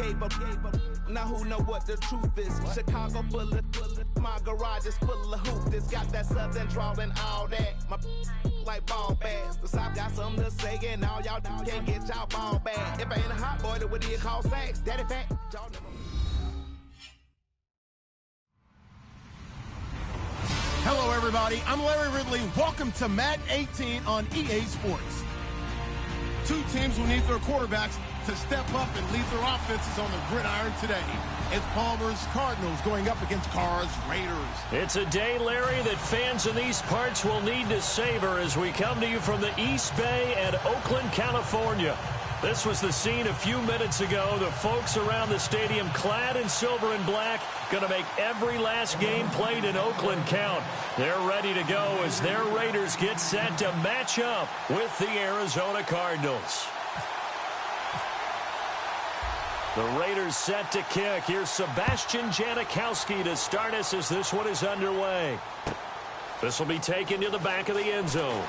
gave up. Now who know what the truth is? Chicago full of, my garage is full of hoopers. Got that southern drawl and all that. My like ball bags. The South got something to say and all y'all can't get y'all ball back. If I ain't a hot boy, then what do you call sex? Daddy fat? Y'all never... Hello, everybody. I'm Larry Ridley. Welcome to Madden 18 on EA Sports. Two teams will need their quarterbacks to step up and lead their offenses on the gridiron today. It's Palmer's Cardinals going up against Carr's Raiders. It's a day, Larry, that fans in these parts will need to savor as we come to you from the East Bay and Oakland, California. This was the scene a few minutes ago. The folks around the stadium clad in silver and black going to make every last game played in Oakland count. They're ready to go as their Raiders get set to match up with the Arizona Cardinals. The Raiders set to kick. Here's Sebastian Janikowski to start us as this one is underway. This will be taken to the back of the end zone.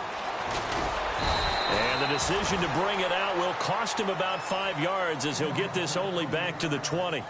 And the decision to bring it out will cost him about 5 yards as he'll get this only back to the 20.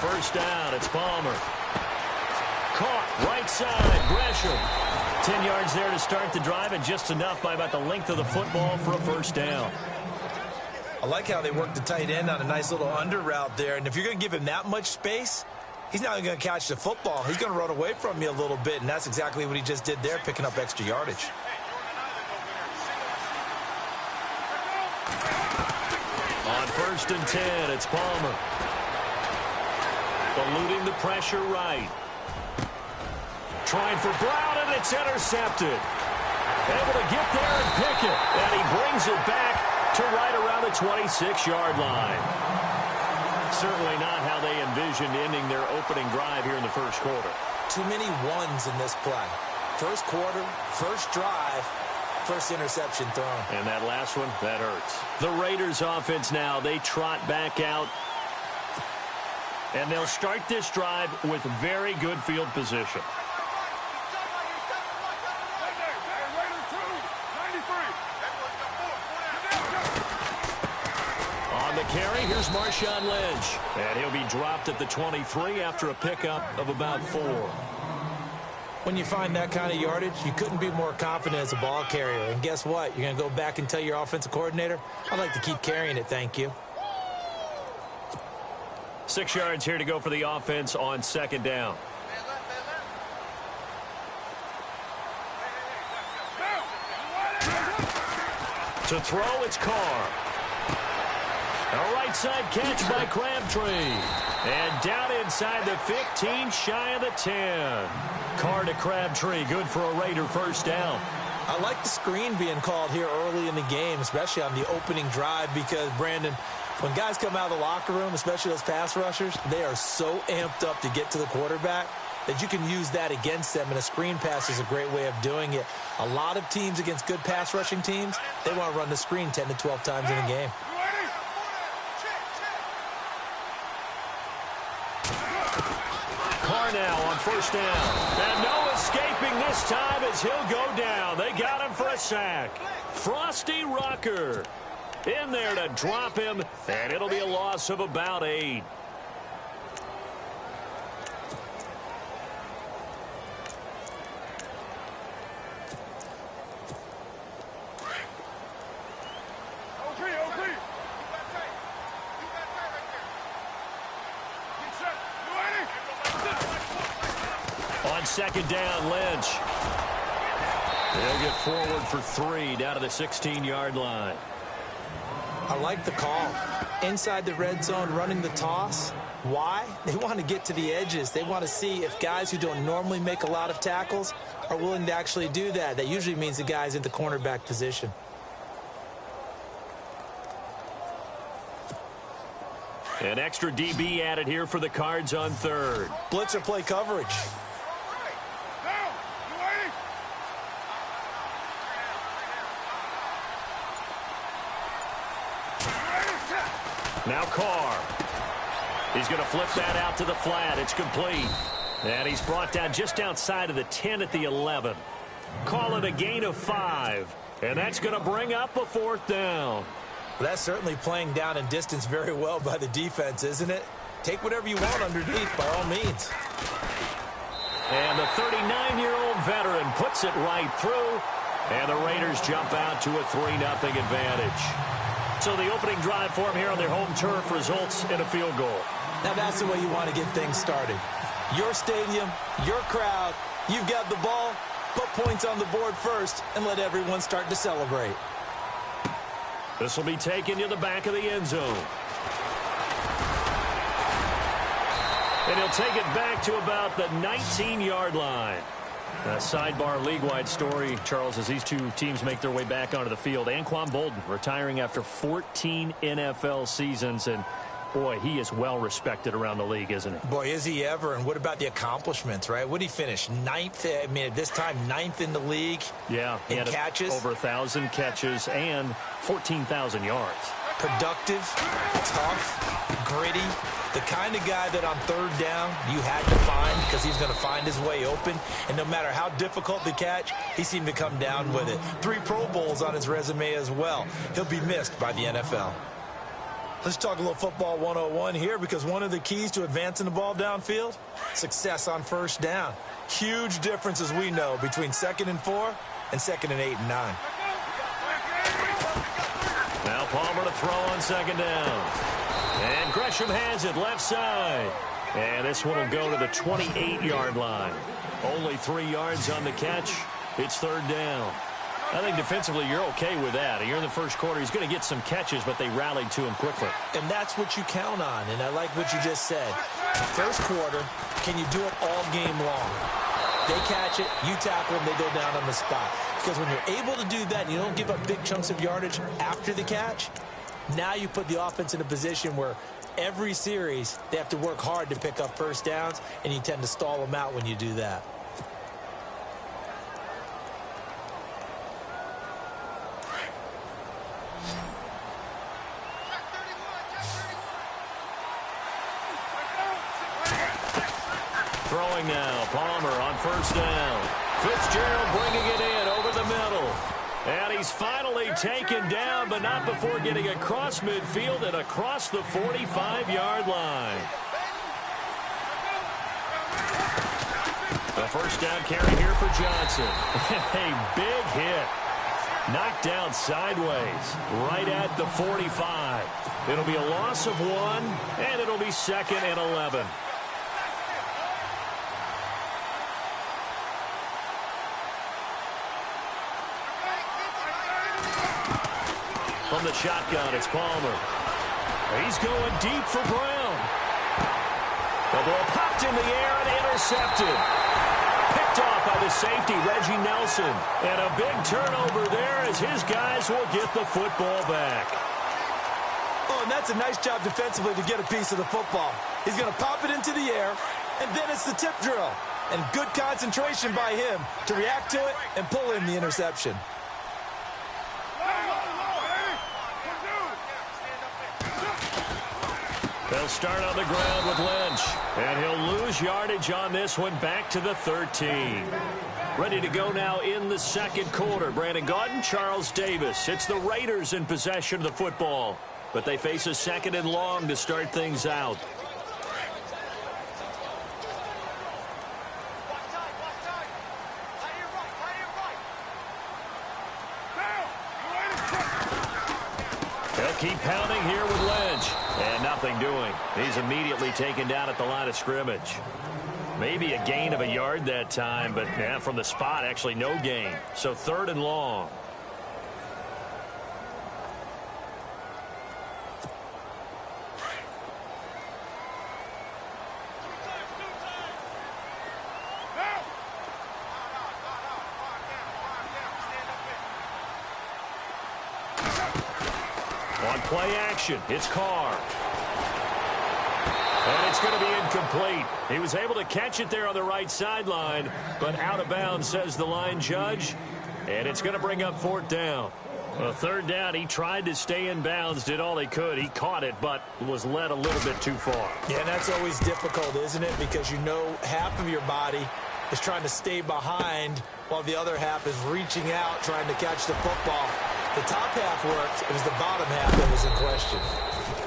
First down, it's Palmer. Caught, right side, Gresham. 10 yards there to start the drive, and just enough by about the length of the football for a first down. I like how they work the tight end on a nice little under route there, and if you're going to give him that much space, he's not going to catch the football. He's going to run away from you a little bit, and that's exactly what he just did there, picking up extra yardage. On 1st and 10, it's Palmer. Eluding the pressure right. Trying for Brown, and it's intercepted. Able to get there and pick it. And he brings it back to right around the 26-yard line. Certainly not how they envisioned ending their opening drive here in the first quarter. Too many ones in this play. First quarter, first drive, first interception thrown. And that last one, that hurts. The Raiders offense now, they trot back out. And they'll start this drive with very good field position. On the carry, here's Marshawn Lynch. And he'll be dropped at the 23 after a pickup of about 4. When you find that kind of yardage, you couldn't be more confident as a ball carrier. And guess what? You're going to go back and tell your offensive coordinator, I'd like to keep carrying it, thank you. 6 yards here to go for the offense on 2nd down. To throw, it's Carr. A right side catch by Crabtree. And down inside the 15, shy of the 10. Carr to Crabtree, good for a Raider first down. I like the screen being called here early in the game, especially on the opening drive, because, Brandon, when guys come out of the locker room, especially those pass rushers, they are so amped up to get to the quarterback that you can use that against them, and a screen pass is a great way of doing it. A lot of teams against good pass rushing teams, they want to run the screen 10 to 12 times in a game. Carr now on first down. And no escaping this time as he'll go down. They got him for a sack. Frosty Rocker in there to drop him, and it'll be a loss of about 8. On 2nd down, Lynch. They'll get forward for 3 down to the 16-yard line. I like the call. Inside the red zone, running the toss. Why? They want to get to the edges. They want to see if guys who don't normally make a lot of tackles are willing to actually do that. That usually means the guy's in the cornerback position. An extra DB added here for the Cards on third. Blitzer play coverage. Now Carr. He's going to flip that out to the flat. It's complete. And he's brought down just outside of the 10 at the 11. Call it a gain of 5. And that's going to bring up a 4th down. Well, that's certainly playing down in distance very well by the defense, isn't it? Take whatever you want underneath, by all means. And the 39-year-old veteran puts it right through. And the Raiders jump out to a 3-0 advantage. So the opening drive for them here on their home turf results in a field goal. Now that's the way you want to get things started. Your stadium, your crowd, you've got the ball, put points on the board first, and let everyone start to celebrate. This will be taken to the back of the end zone. And he'll take it back to about the 19-yard line. A sidebar league-wide story, Charles, as these two teams make their way back onto the field. Anquan Bolden retiring after 14 NFL seasons, and boy, he is well respected around the league, isn't he? Boy, is he ever, and what about the accomplishments, right? What did he finish? 9th, I mean, at this time, 9th in the league. Yeah, he had catches. Over 1,000 catches and 14,000 yards. Productive, tough, gritty. The kind of guy that on third down you had to find because he's going to find his way open. And no matter how difficult the catch, he seemed to come down with it. 3 Pro Bowls on his resume as well. He'll be missed by the NFL. Let's talk a little football 101 here, because one of the keys to advancing the ball downfield, success on first down. Huge difference, as we know, between 2nd and 4 and 2nd and 8 and 9. Now Palmer to throw on 2nd down. And Gresham has it left side. And this one will go to the 28-yard line. Only 3 yards on the catch. It's 3rd down. I think defensively you're okay with that. You're in the first quarter. He's going to get some catches, but they rallied to him quickly. And that's what you count on, and I like what you just said. First quarter, can you do it all game long? They catch it, you tackle them, they go down on the spot. Because when you're able to do that, you don't give up big chunks of yardage after the catch. Now you put the offense in a position where every series they have to work hard to pick up first downs, and you tend to stall them out when you do that. Throwing now, Palmer on 1st down. Fitzgerald bringing it in over the middle. And he's finally taken down, but not before getting across midfield and across the 45-yard line. The first down carry here for Johnson. A big hit. Knocked down sideways, right at the 45. It'll be a loss of 1, and it'll be 2nd and 11. From the shotgun, it's Palmer. He's going deep for Brown. The ball popped in the air and intercepted. Picked off by the safety, Reggie Nelson. And a big turnover there as his guys will get the football back. Oh, and that's a nice job defensively to get a piece of the football. He's going to pop it into the air, and then it's the tip drill. And good concentration by him to react to it and pull in the interception. They'll start on the ground with Lynch. And he'll lose yardage on this one back to the 13. Ready to go now in the second quarter. Brandon Gaudin, Charles Davis. It's the Raiders in possession of the football. But they face a 2nd and long to start things out. They'll keep pounding here with Lynch. And nothing doing. He's immediately taken down at the line of scrimmage. Maybe a gain of a yard that time, but yeah, from the spot, actually no gain. So 3rd and long. On play action, it's Carr. it's going to be incomplete. He was able to catch it there on the right sideline, but out of bounds, says the line judge. And it's going to bring up 4th down. Well, 3rd down, he tried to stay in bounds, did all he could. He caught it, but was led a little bit too far. Yeah, and that's always difficult, isn't it? Because you know half of your body is trying to stay behind while the other half is reaching out, trying to catch the football. The top half worked. It was the bottom half that was in question.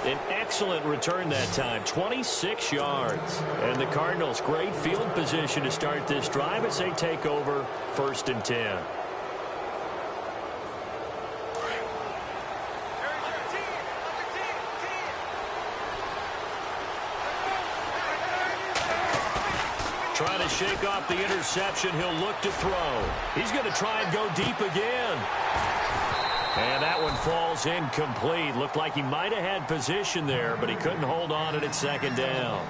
An excellent return that time, 26 yards. And the Cardinals, great field position to start this drive as they take over 1st and 10. Trying to shake off the interception. He'll look to throw. He's going to try and go deep again. And that one falls incomplete. Looked like he might have had position there, but he couldn't hold on to it at 2nd down.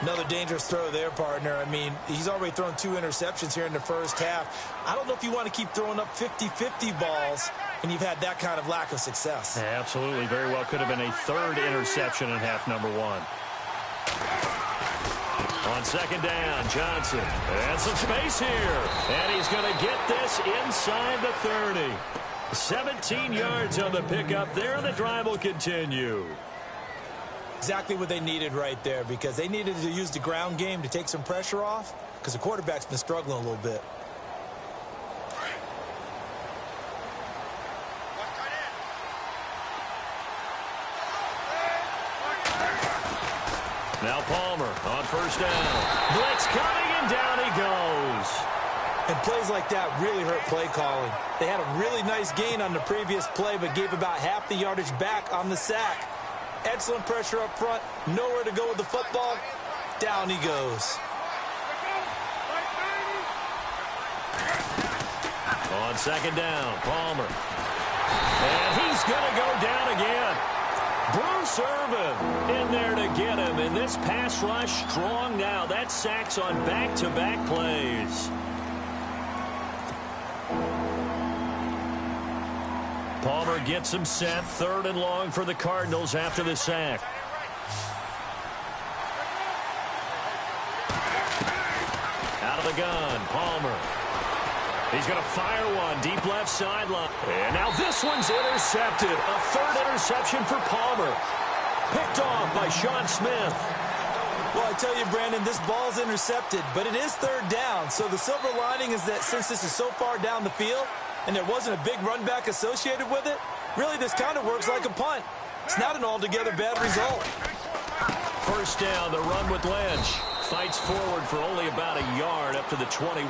Another dangerous throw there, partner. I mean, he's already thrown 2 interceptions here in the first half. I don't know if you want to keep throwing up 50-50 balls, and you've had that kind of lack of success. Yeah, absolutely. Very well could have been a 3rd interception in half number 1. On 2nd down, Johnson. And some space here. And he's going to get this inside the 30. 17 yards on the pickup there, and the drive will continue. Exactly what they needed right there, because they needed to use the ground game to take some pressure off, because the quarterback's been struggling a little bit. Now Palmer on 1st down. Blitz coming, and down he goes. And plays like that really hurt play calling. They had a really nice gain on the previous play, but gave about half the yardage back on the sack. Excellent pressure up front. Nowhere to go with the football. Down he goes. On 2nd down, Palmer. And he's going to go down again. Bruce Irvin in there to get him. And this pass rush strong now. That's sacks on back-to-back plays. Palmer gets him set. 3rd and long for the Cardinals after the sack. Out of the gun, Palmer. He's going to fire one deep left sideline. And now this one's intercepted. A 3rd interception for Palmer. Picked off by Sean Smith. Well, I tell you, Brandon, this ball's intercepted, but it is 3rd down. So the silver lining is that since this is so far down the field and there wasn't a big run back associated with it, really this kind of works like a punt. It's not an altogether bad result. 1st down, the run with Lynch. Fights forward for only about a yard up to the 21.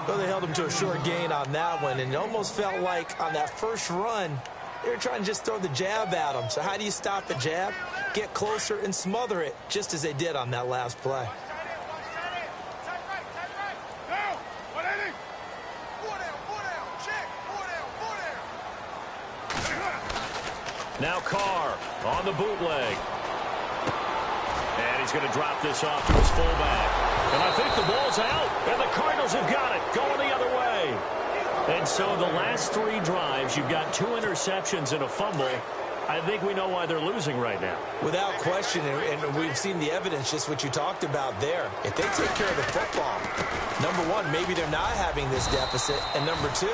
Well, they held him to a short gain on that one, and it almost felt like on that first run, they were trying to just throw the jab at him. So how do you stop the jab? Get closer and smother it, just as they did on that last play. Now Carr on the bootleg. And he's going to drop this off to his fullback. And I think the ball's out, and the Cardinals have got it, going the other way. And so the last 3 drives, you've got 2 interceptions and a fumble. I think we know why they're losing right now. Without question, and we've seen the evidence, just what you talked about there. If they take care of the football, number 1, maybe they're not having this deficit, and number 2,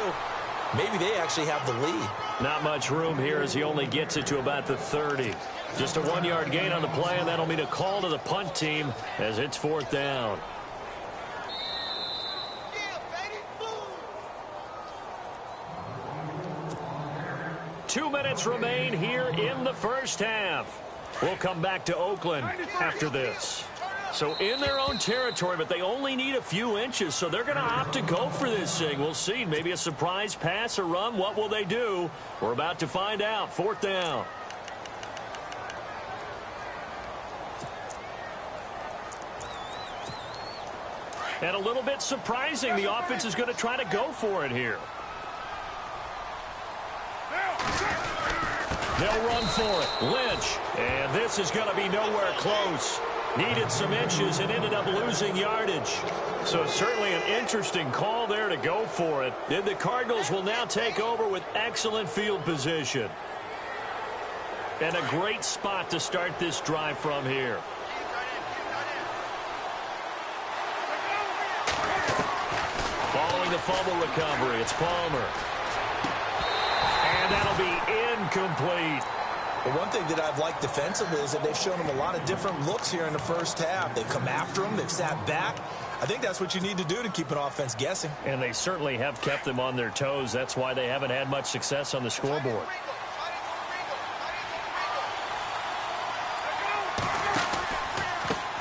maybe they actually have the lead. Not much room here as he only gets it to about the 30. Just a 1-yard gain on the play, and that'll mean a call to the punt team as it's 4th down. Two minutes remain here in the first half. We'll come back to Oakland after this. So in their own territory, but they only need a few inches, so they're going to opt to go for this thing. We'll see. Maybe a surprise pass or run. What will they do? We're about to find out. 4th down. And a little bit surprising, the offense is going to try to go for it here. They'll run for it. Lynch. And this is going to be nowhere close. Needed some inches and ended up losing yardage. So certainly an interesting call there to go for it. Then the Cardinals will now take over with excellent field position. And a great spot to start this drive from here. Following the fumble recovery, it's Palmer. And that'll be incomplete. Well, one thing that I've liked defensively is that they've shown them a lot of different looks here in the first half. They've come after them. They've sat back. I think that's what you need to do to keep an offense guessing. And they certainly have kept them on their toes. That's why they haven't had much success on the scoreboard.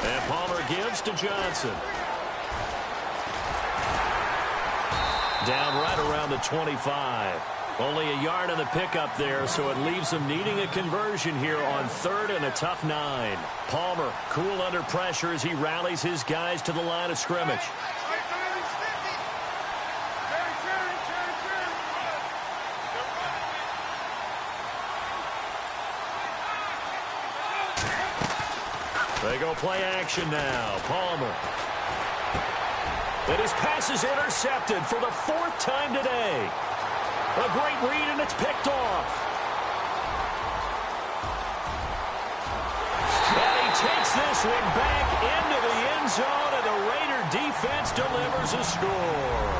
And Palmer gives to Johnson. Down right around the 25. Only a yard on the pickup there, so it leaves them needing a conversion here on 3rd and a tough 9. Palmer cool under pressure as he rallies his guys to the line of scrimmage. They go play action now. Palmer. And his pass is intercepted for the 4th time today. A great read, and it's picked off. And he takes this one back into the end zone, and the Raider defense delivers a score.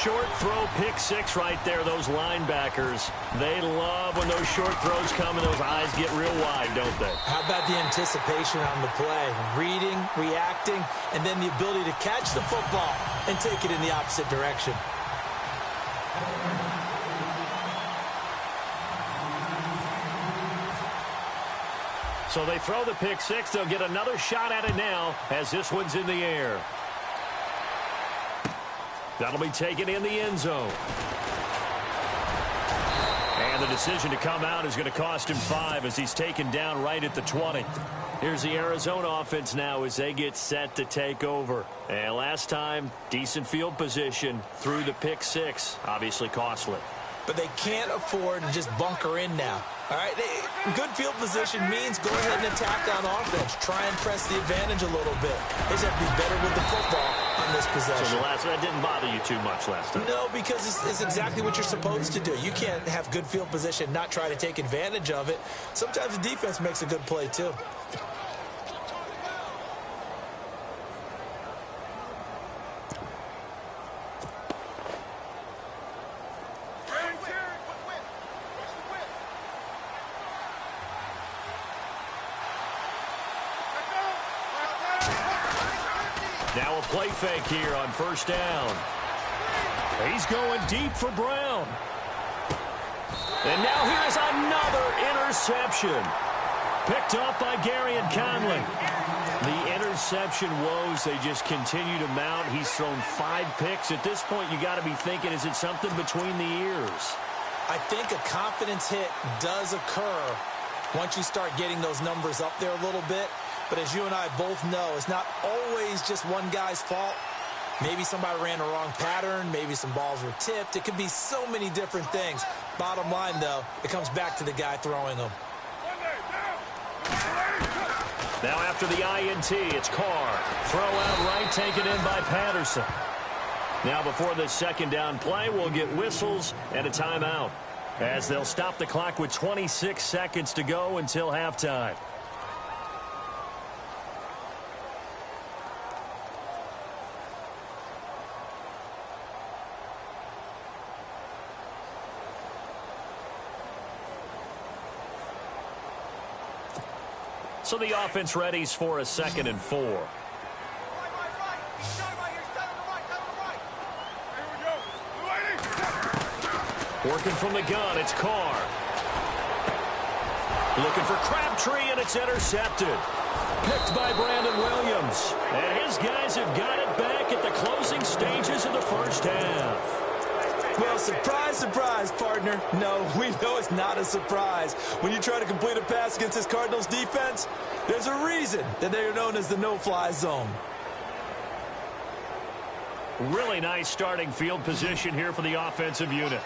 Short throw, pick 6 right there, those linebackers. They love when those short throws come and those eyes get real wide, don't they? How about the anticipation on the play? Reading, reacting, and then the ability to catch the football and take it in the opposite direction. So they throw the pick 6. They'll get another shot at it now as this one's in the air. That'll be taken in the end zone. And the decision to come out is going to cost him 5 as he's taken down right at the 20. Here's the Arizona offense now as they get set to take over. And last time, decent field position through the pick 6. Obviously costly. But they can't afford to just bunker in now. All right, good field position means go ahead and attack on offense. Try and press the advantage a little bit. They just have to be better with the football on this possession. So that didn't bother you too much last time? No, because it's exactly what you're supposed to do. You can't have good field position, not try to take advantage of it. Sometimes the defense makes a good play, too. Now a play fake here on 1st down. He's going deep for Brown. And now here's another interception. Picked up by Gary and Conley. The interception woes, they just continue to mount. He's thrown 5 picks. At this point, you got to be thinking, is it something between the ears? I think a confidence hit does occur once you start getting those numbers up there a little bit. But as you and I both know, it's not always just one guy's fault. Maybe somebody ran the wrong pattern. Maybe some balls were tipped. It could be so many different things. Bottom line, though, it comes back to the guy throwing them. Now after the INT, it's Carr. Throw out right, taken in by Patterson. Now before this 2nd down play, we'll get whistles and a timeout, as they'll stop the clock with 26 seconds to go until halftime. So the offense readies for a 2nd and 4. Working from the gun, it's Carr. Looking for Crabtree, and it's intercepted. Picked by Brandon Williams. And his guys have got it back at the closing stages of the 1st half. Well, surprise, surprise, partner. No, we know it's not a surprise. When you try to complete a pass against this Cardinals defense, there's a reason that they are known as the no-fly zone. Really nice starting field position here for the offensive unit.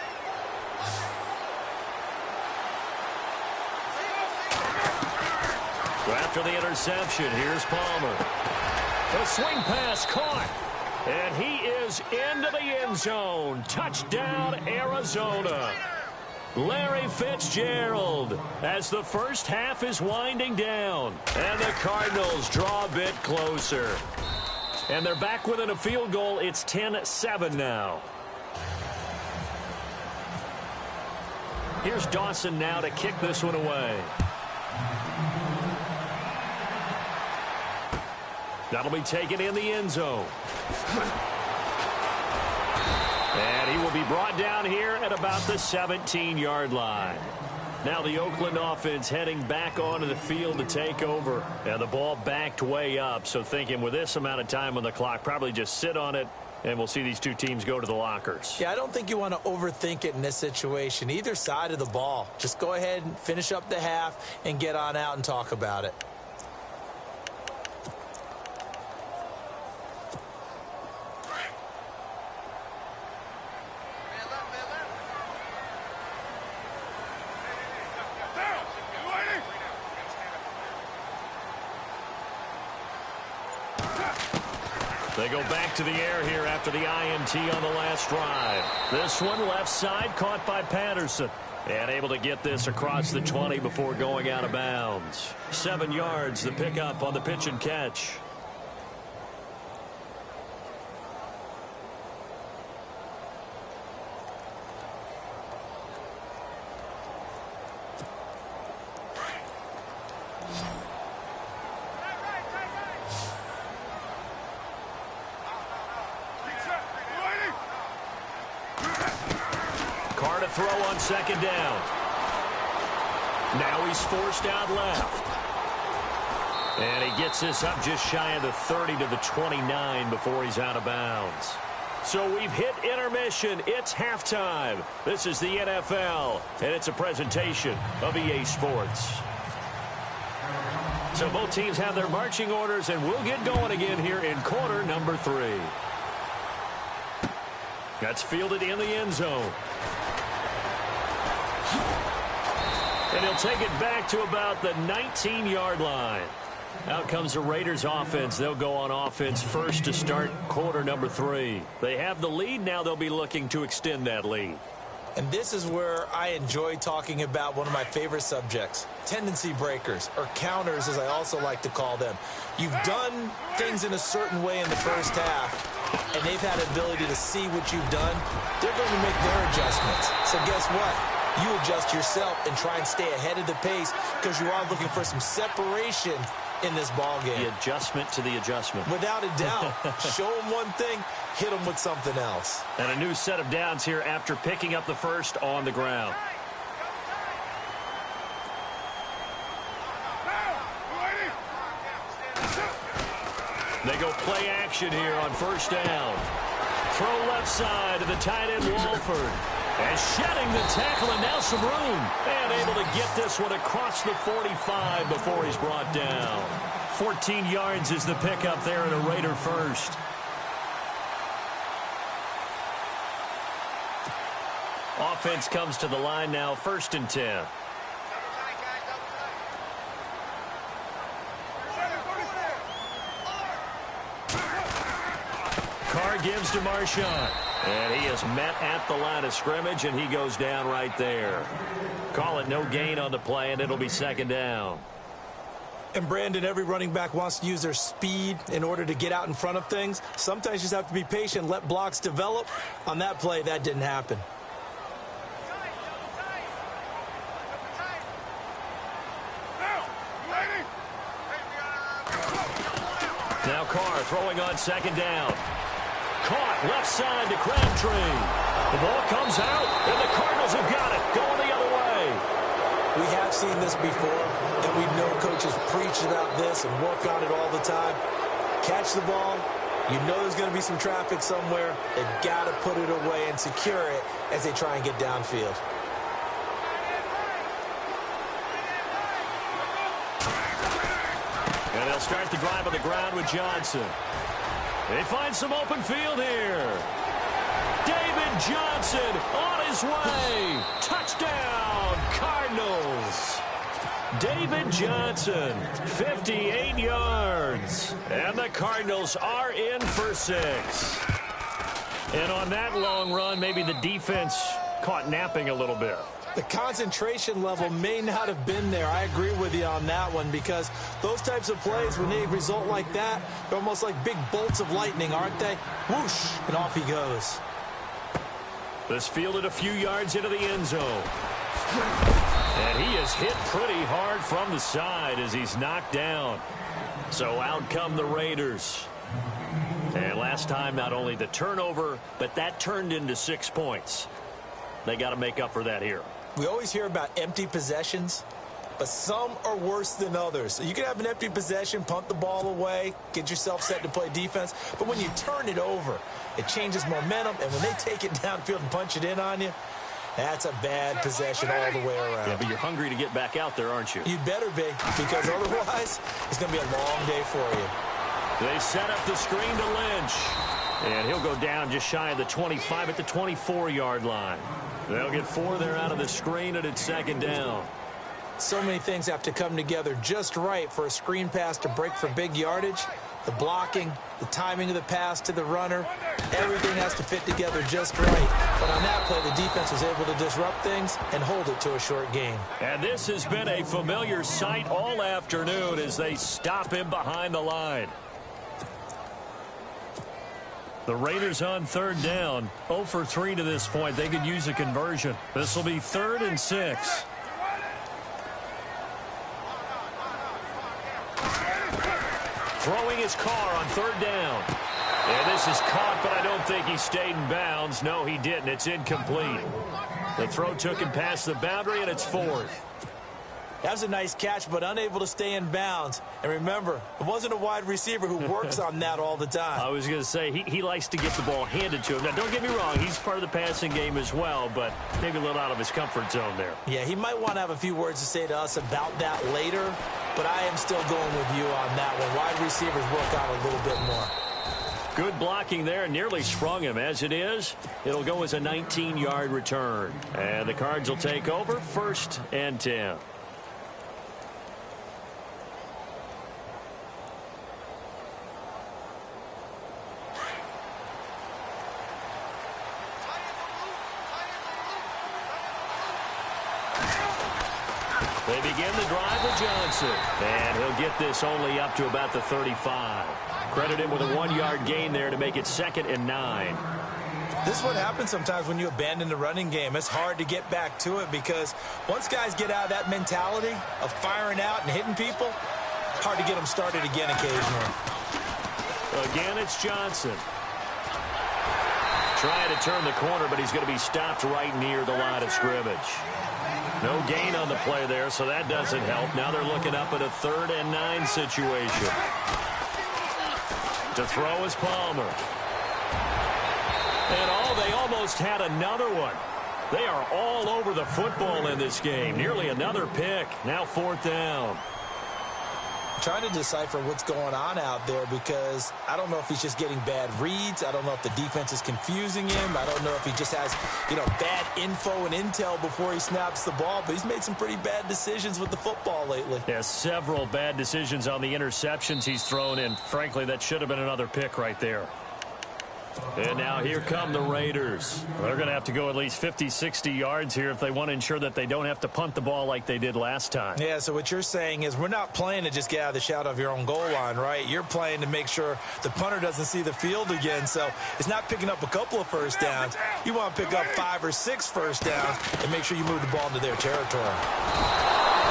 So after the interception, here's Palmer. The swing pass caught. And he is into the end zone. Touchdown, Arizona. Larry Fitzgerald, as the first half is winding down. And the Cardinals draw a bit closer. And they're back within a field goal. It's 10-7 now. Here's Dawson now to kick this one away. That'll be taken in the end zone. And he will be brought down here at about the 17-yard line. Now the Oakland offense heading back onto the field to take over. And the ball backed way up. So thinking with this amount of time on the clock, probably just sit on it, and we'll see these two teams go to the lockers. Yeah, I don't think you want to overthink it in this situation. Either side of the ball. Just go ahead and finish up the half and get on out and talk about it. They go back to the air here after the INT on the last drive. This one left side caught by Patterson. And able to get this across the 20 before going out of bounds. 7 yards, the pickup on the pitch and catch. Throw on second down. Now he's forced out left. And he gets this up just shy of the 30 to the 29 before he's out of bounds. So we've hit intermission. It's halftime. This is the NFL, and it's a presentation of EA Sports. So both teams have their marching orders, and we'll get going again here in quarter number 3. That's fielded in the end zone. And he'll take it back to about the 19-yard line. Out comes the Raiders offense. They'll go on offense first to start quarter number 3. They have the lead. Now they'll be looking to extend that lead. And this is where I enjoy talking about one of my favorite subjects, tendency breakers, or counters as I also like to call them. You've done things in a certain way in the first half, and they've had the ability to see what you've done. They're going to make their adjustments. So guess what? You adjust yourself and try and stay ahead of the pace because you are looking for some separation in this ball game. The adjustment to the adjustment. Without a doubt. Show them one thing, hit them with something else. And a new set of downs here after picking up the first on the ground. They go play action here on first down. Throw left side to the tight end Walford. And shedding the tackle, and now some room. And able to get this one across the 45 before he's brought down. 14 yards is the pickup there in a Raider first. Offense comes to the line now, 1st and 10. Carr gives to Marshawn. And he is met at the line of scrimmage, and he goes down right there. Call it no gain on the play, and it'll be 2nd down. And, Brandon, every running back wants to use their speed in order to get out in front of things. Sometimes you just have to be patient, let blocks develop. On that play, that didn't happen. Now Carr throwing on 2nd down. Caught left side to Crabtree. The ball comes out, and the Cardinals have got it. Going the other way. We have seen this before, and we know coaches preach about this and work on it all the time. Catch the ball. You know there's going to be some traffic somewhere. They've got to put it away and secure it as they try and get downfield. And they'll start the drive on the ground with Johnson. They find some open field here. David Johnson on his way. Touchdown, Cardinals. David Johnson, 58 yards. And the Cardinals are in for 6. And on that long run, maybe the defense caught napping a little bit. The concentration level may not have been there. I agree with you on that one, because those types of plays, when they result like that, they're almost like big bolts of lightning, aren't they? Whoosh, and off he goes. This fielded a few yards into the end zone. And he is hit pretty hard from the side as he's knocked down. So out come the Raiders. And last time, not only the turnover, but that turned into 6 points. They got to make up for that here. We always hear about empty possessions, but some are worse than others. So you can have an empty possession, punt the ball away, get yourself set to play defense. But when you turn it over, it changes momentum. And when they take it downfield and punch it in on you, that's a bad possession all the way around. Yeah, but you're hungry to get back out there, aren't you? You'd better be, because otherwise it's going to be a long day for you. They set up the screen to Lynch. And he'll go down just shy of the 25 at the 24-yard line. They'll get 4 there out of the screen, and it's second down. So many things have to come together just right for a screen pass to break for big yardage. The blocking, the timing of the pass to the runner, everything has to fit together just right. But on that play, the defense was able to disrupt things and hold it to a short gain. And this has been a familiar sight all afternoon as they stop him behind the line. The Raiders on third down, 0 for 3 to this point. They could use a conversion. This will be 3rd and 6. Throwing his car on third down. And this is caught, but I don't think he stayed in bounds. No, he didn't. It's incomplete. The throw took him past the boundary, and it's 4th. That was a nice catch, but unable to stay in bounds. And remember, it wasn't a wide receiver who works on that all the time. I was going to say, he likes to get the ball handed to him. Now, don't get me wrong, he's part of the passing game as well, but maybe a little out of his comfort zone there. Yeah, he might want to have a few words to say to us about that later, but I am still going with you on that one. Wide receivers work out a little bit more. Good blocking there, nearly sprung him. As it is, it'll go as a 19-yard return. And the Cards will take over, 1st and 10. They begin the drive with Johnson. And he'll get this only up to about the 35. Credit him with a 1-yard gain there to make it 2nd and 9. This is what happens sometimes when you abandon the running game. It's hard to get back to it because once guys get out of that mentality of firing out and hitting people, hard to get them started again occasionally. Again, it's Johnson. Trying to turn the corner, but he's going to be stopped right near the line of scrimmage. No gain on the play there, so that doesn't help. Now they're looking up at a 3rd and 9 situation. To throw is Palmer. And they almost had another one. They are all over the football in this game. Nearly another pick. Now 4th down. Trying to decipher what's going on out there because I don't know if he's just getting bad reads. I don't know if the defense is confusing him. I don't know if he just has, bad info and intel before he snaps the ball. But he's made some pretty bad decisions with the football lately. Yeah, several bad decisions on the interceptions he's thrown in. Frankly, that should have been another pick right there. And now here come the Raiders. They're going to have to go at least 50, 60 yards here if they want to ensure that they don't have to punt the ball like they did last time. Yeah, so what you're saying is we're not playing to just get out of the shadow of your own goal line, right? You're playing to make sure the punter doesn't see the field again. So it's not picking up a couple of first downs. You want to pick up 5 or 6 first downs and make sure you move the ball into their territory.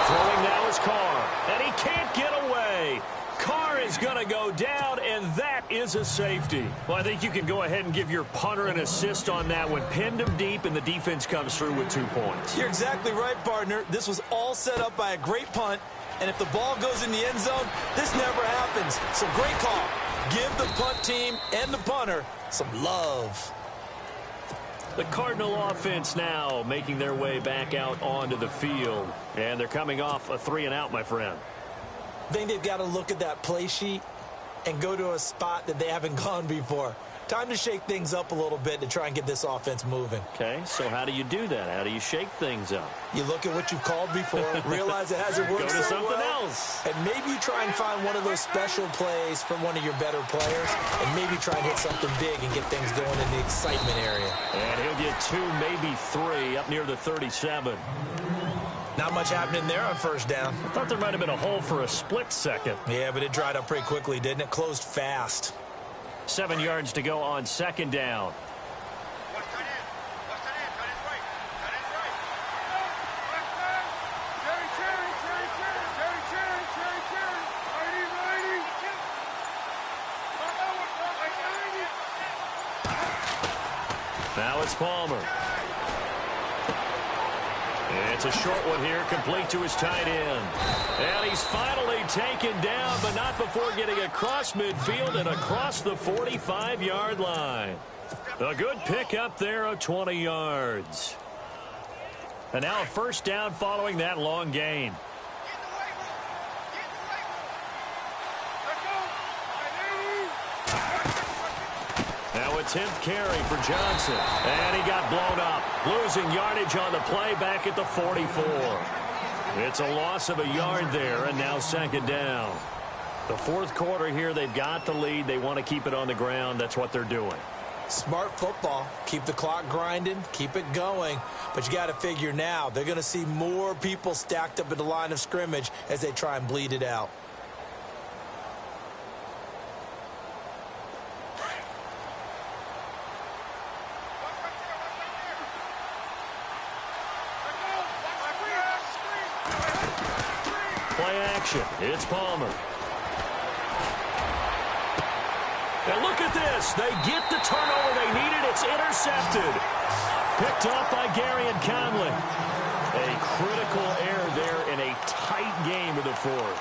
Throwing now is Carr, and he can't get away. Carr is going to go down, and that is a safety. Well, I think you can go ahead and give your punter an assist on that one. Pinned him deep, and the defense comes through with 2 points. You're exactly right, partner. This was all set up by a great punt, and if the ball goes in the end zone, this never happens. So great call. Give the punt team and the punter some love. The Cardinal offense now making their way back out onto the field, and they're coming off a 3-and-out, my friend. I think they've got to look at that play sheet and go to a spot that they haven't gone before. Time to shake things up a little bit to try and get this offense moving. Okay, so how do you do that? How do you shake things up? You look at what you've called before, realize it hasn't worked Go to so something well, else. and maybe you try and find one of those special plays from one of your better players, and maybe try and hit something big and get things going in the excitement area. And he'll get 2, maybe 3, up near the 37. Not much happening there on first down. I thought there might have been a hole for a split second. Yeah, but it dried up pretty quickly, didn't it? Closed fast. 7 yards to go on second down. Now it's Palmer. It's a short one here, complete to his tight end. And he's finally taken down, but not before getting across midfield and across the 45-yard line. A good pickup there of 20 yards. And now a first down following that long gain. Now a 10th carry for Johnson. And he got blown up. Losing yardage on the play back at the 44. It's a loss of a yard there, and now second down. The fourth quarter here, they've got the lead. They want to keep it on the ground. That's what they're doing. Smart football. Keep the clock grinding. Keep it going. But you got to figure now, they're going to see more people stacked up at the line of scrimmage as they try and bleed it out. Play action. It's Palmer. And look at this. They get the turnover they needed. It's intercepted. Picked off by Gary and Conley. A critical error there in a tight game of the fourth.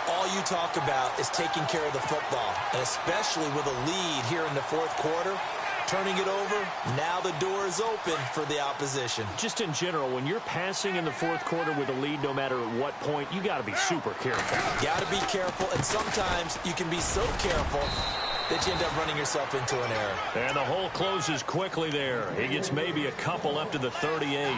All you talk about is taking care of the football, and especially with a lead here in the fourth quarter. Turning it over, now the door is open for the opposition. Just in general, when you're passing in the fourth quarter with a lead, no matter at what point, you got to be super careful. Got to be careful, and sometimes you can be so careful that you end up running yourself into an error. And the hole closes quickly there. He gets maybe a couple up to the 38.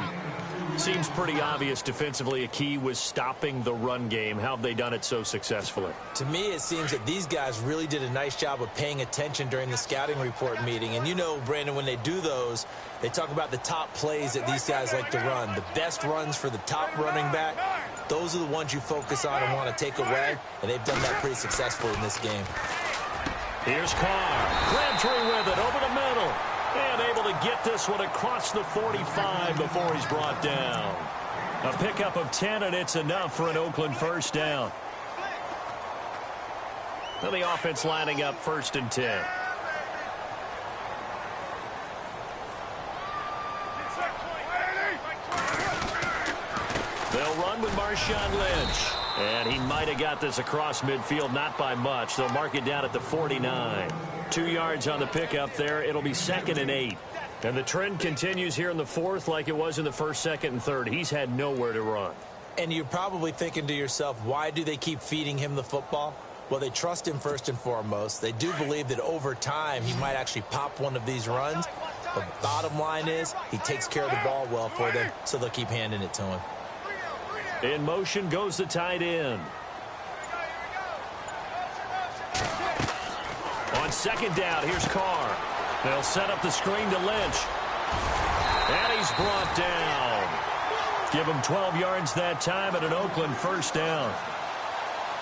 Seems pretty obvious defensively a key was stopping the run game. How have they done it so successfully? To me, it seems that these guys really did a nice job of paying attention during the scouting report meeting. And you know, Brandon, when they do those, they talk about the top plays that these guys like to run. The best runs for the top running back, those are the ones you focus on and want to take away. And they've done that pretty successfully in this game. Here's Carr. Crabtree with it over the middle. And able to get this one across the 45 before he's brought down. A pickup of 10, and it's enough for an Oakland first down. Now the offense lining up 1st and 10. They'll run with Marshawn Lynch. And he might have got this across midfield, not by much. They'll mark it down at the 49. 2 yards on the pickup there. It'll be 2nd and 8. And the trend continues here in the fourth like it was in the first, second, and third. He's had nowhere to run. And you're probably thinking to yourself, why do they keep feeding him the football? Well, they trust him first and foremost. They do believe that over time he might actually pop one of these runs. But the bottom line is he takes care of the ball well for them, so they'll keep handing it to him. In motion goes the tight end. On second down, here's Carr. They'll set up the screen to Lynch. And he's brought down. Give him 12 yards that time at an Oakland first down.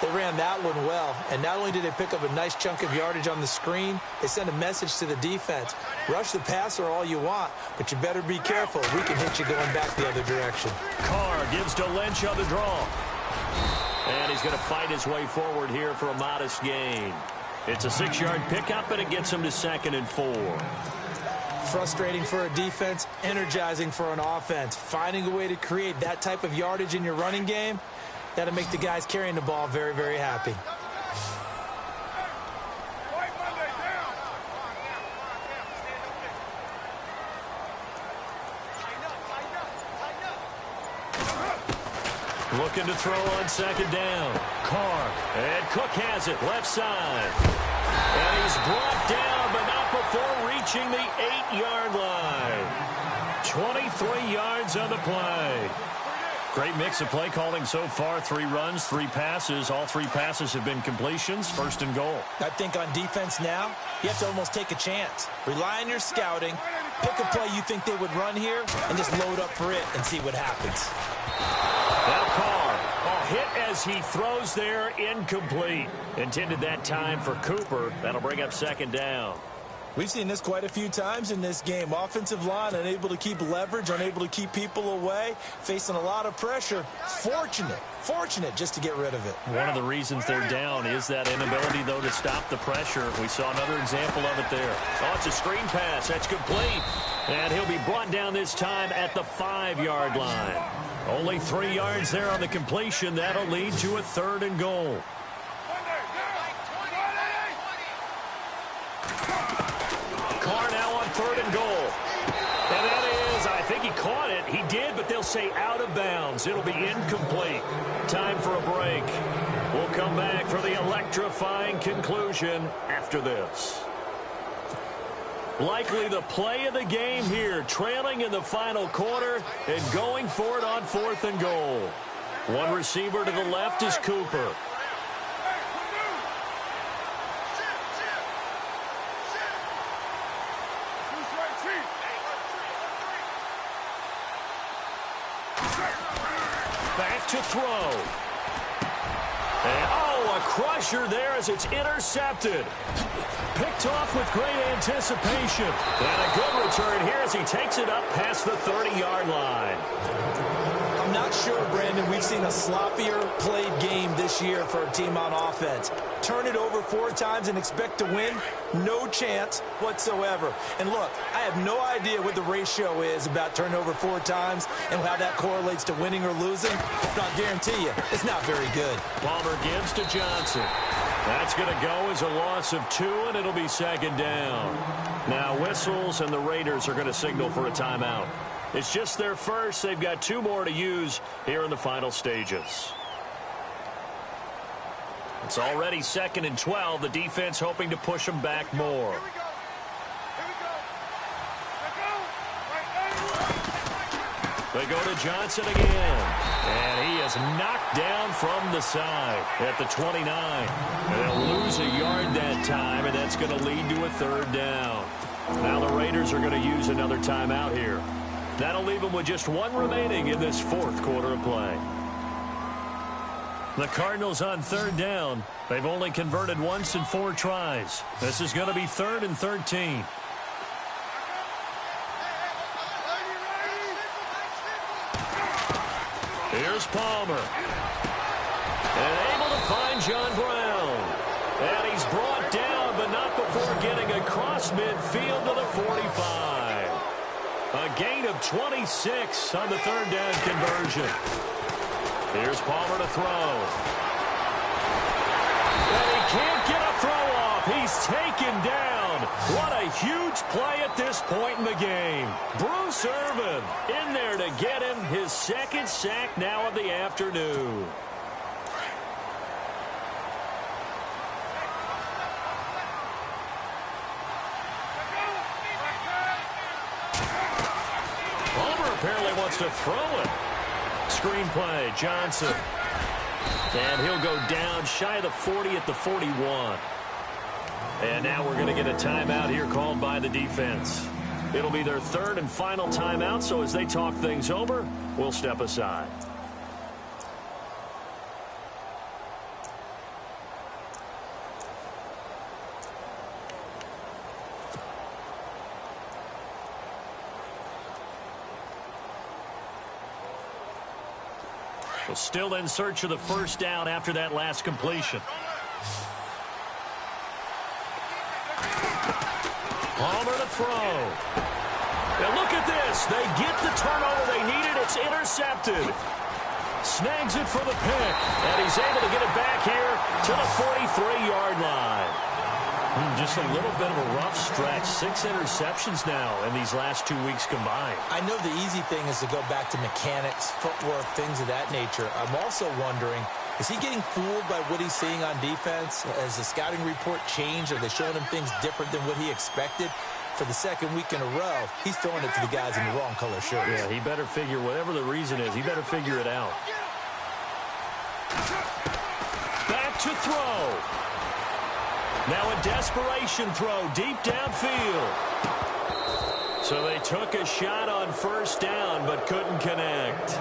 They ran that one well, and not only did they pick up a nice chunk of yardage on the screen, they sent a message to the defense. Rush the passer all you want, but you better be careful. We can hit you going back the other direction. Carr gives to Lynch on the draw. And he's going to fight his way forward here for a modest gain. It's a 6-yard pickup, and it gets him to 2nd and 4. Frustrating for a defense, energizing for an offense. Finding a way to create that type of yardage in your running game, that'll make the guys carrying the ball very, very happy. Looking to throw on second down. Carr. And Cook has it left side. And he's brought down, but not before reaching the 8-yard line. 23 yards on the play. Great mix of play calling so far. 3 runs, 3 passes. All 3 passes have been completions. First and goal. I think on defense now, you have to almost take a chance. Rely on your scouting. Pick a play you think they would run here and just load up for it and see what happens. Now Carr, hit as he throws there, incomplete. Intended that time for Cooper. That'll bring up second down. We've seen this quite a few times in this game. Offensive line unable to keep leverage, unable to keep people away, facing a lot of pressure. Fortunate just to get rid of it. One of the reasons they're down is that inability, though, to stop the pressure. We saw another example of it there. Oh, it's a screen pass. That's complete. And he'll be brought down this time at the 5-yard line. Only 3 yards there on the completion. That'll lead to a 3rd and goal. Carr now on 3rd and goal. And that is, I think he caught it. He did, but they'll say out of bounds. It'll be incomplete. Time for a break. We'll come back for the electrifying conclusion after this. Likely the play of the game here, trailing in the final quarter and going for it on 4th and goal. One receiver to the left is Cooper. Back to throw. And, a crusher there as it's intercepted. Picked off with great anticipation. And a good return here as he takes it up past the 30-yard line. I'm not sure, Brandon, we've seen a sloppier played game this year for a team on offense. Turn it over 4 times and expect to win? No chance whatsoever. And look, I have no idea what the ratio is about turning over 4 times and how that correlates to winning or losing. But I'll guarantee you, it's not very good. Palmer gives to Johnson. That's going to go as a loss of 2, and it'll be 2nd down. Now whistles, and the Raiders are going to signal for a timeout. It's just their first. They've got 2 more to use here in the final stages. It's already 2nd and 12. The defense hoping to push them back more. They go to Johnson again. And he is knocked down from the side at the 29. And they'll lose a yard that time, and that's going to lead to a 3rd down. Now the Raiders are going to use another timeout here. That'll leave them with just 1 remaining in this 4th quarter of play. The Cardinals on 3rd down. They've only converted once in 4 tries. This is going to be 3rd and 13. Here's Palmer. And able to find John Brown. And he's brought down, but not before getting across midfield to the 45. A gain of 26 on the 3rd down conversion. Here's Palmer to throw. And he can't get a throw off. He's taken down. What a huge play at this point in the game. Bruce Irvin in there to get him his 2nd sack now of the afternoon. Palmer apparently wants to throw it. Screen play, Johnson. And he'll go down shy of the 40 at the 41. And now we're going to get a timeout here called by the defense. It'll be their 3rd and final timeout, so as they talk things over, we'll step aside. Well, still in search of the 1st down after that last completion. Palmer to throw. And look at this. They get the turnover they needed. It's intercepted. Snags it for the pick. And he's able to get it back here to the 43-yard line. Just a little bit of a rough stretch. 6 interceptions now in these last 2 weeks combined. I know the easy thing is to go back to mechanics, footwork, things of that nature. I'm also wondering Is he getting fooled by what he's seeing on defense? Has the scouting report changed? Are they showing him things different than what he expected? For the second week in a row, he's throwing it to the guys in the wrong color shirts. Yeah, he better figure, whatever the reason is, he better figure it out. Back to throw. Now a desperation throw deep downfield. So they took a shot on first down but couldn't connect.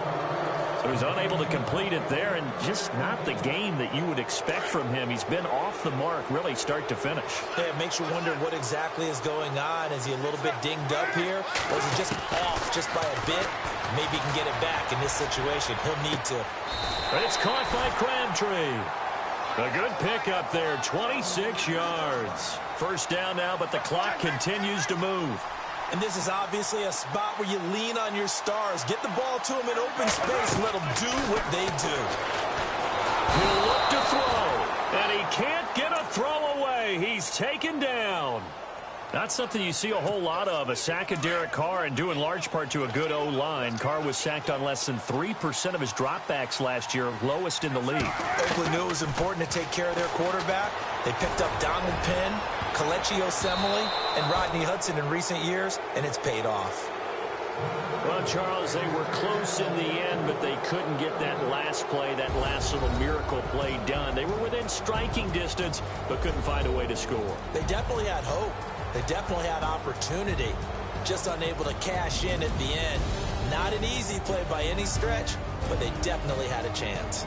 So he's unable to complete it there, and just not the game that you would expect from him. He's been off the mark really start to finish. Yeah, it makes you wonder what exactly is going on. Is he a little bit dinged up here, or is he just off just by a bit? Maybe he can get it back in this situation. He'll need to. It's caught by Crabtree. A good pickup there, 26 yards. First down now, but the clock continues to move. And this is obviously a spot where you lean on your stars. Get the ball to them in open space and let them do what they do. He'll look to throw, and he can't get a throw away. He's taken down. Not something you see a whole lot of, a sack of Derek Carr, and due in large part to a good O-line. Carr was sacked on less than 3% of his dropbacks last year, lowest in the league. Oakland knew it was important to take care of their quarterback. They picked up Donald Penn, Kelechi Osemele, and Rodney Hudson in recent years, and it's paid off. Well, Charles, they were close in the end, but they couldn't get that last play, that last little miracle play done. They were within striking distance, but couldn't find a way to score. They definitely had hope. They definitely had opportunity, just unable to cash in at the end. Not an easy play by any stretch, but they definitely had a chance.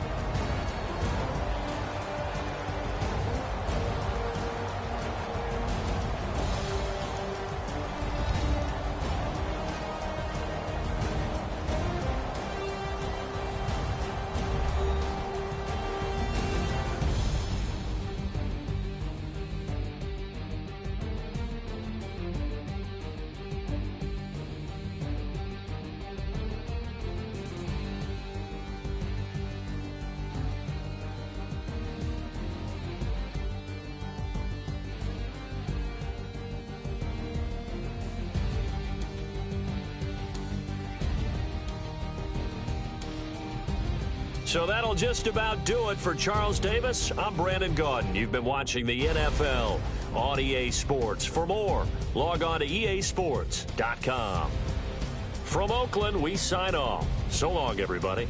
So that'll just about do it for Charles Davis. I'm Brandon Gaudin. You've been watching the NFL on EA Sports. For more, log on to easports.com. From Oakland, we sign off. So long, everybody.